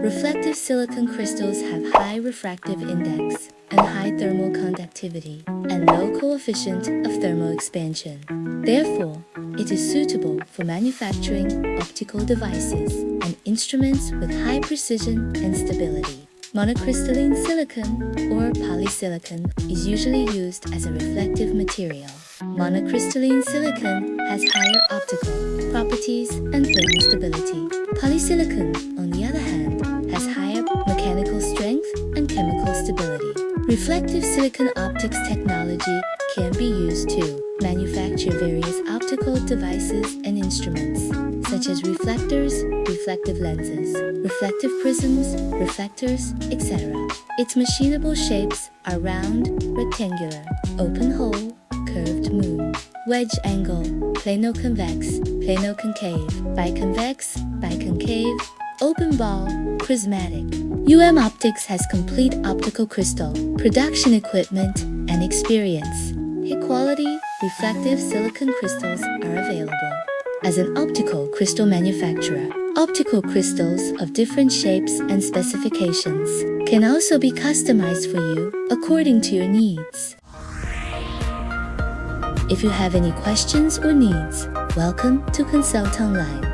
Reflective silicon crystals have high refractive index and high thermal conductivity and low coefficient of thermal expansion. Therefore, it is suitable for manufacturing optical devices and instruments with high precision and stability. Monocrystalline silicon, or polysilicon, is usually used as a reflective material. Monocrystalline silicon has higher optical properties and thermal stability. Polysilicon, on the other hand, has higher mechanical strength and chemical stability. Reflective silicon optics technology can be used to manufacture various optical devices and instruments, such as reflectors, reflective lenses, reflective prisms, reflectors, etc. Its machinable shapes are round, rectangular, open hole, curved moon, wedge angle, plano-convex, plano-concave, biconvex, biconcave, open ball, prismatic. Optics has complete optical crystal production equipment and experience. High-quality, reflective silicon crystals are available. As an optical crystal manufacturer, optical crystals of different shapes and specifications can also be customized for you according to your needs. If you have any questions or needs, welcome to Consult Online.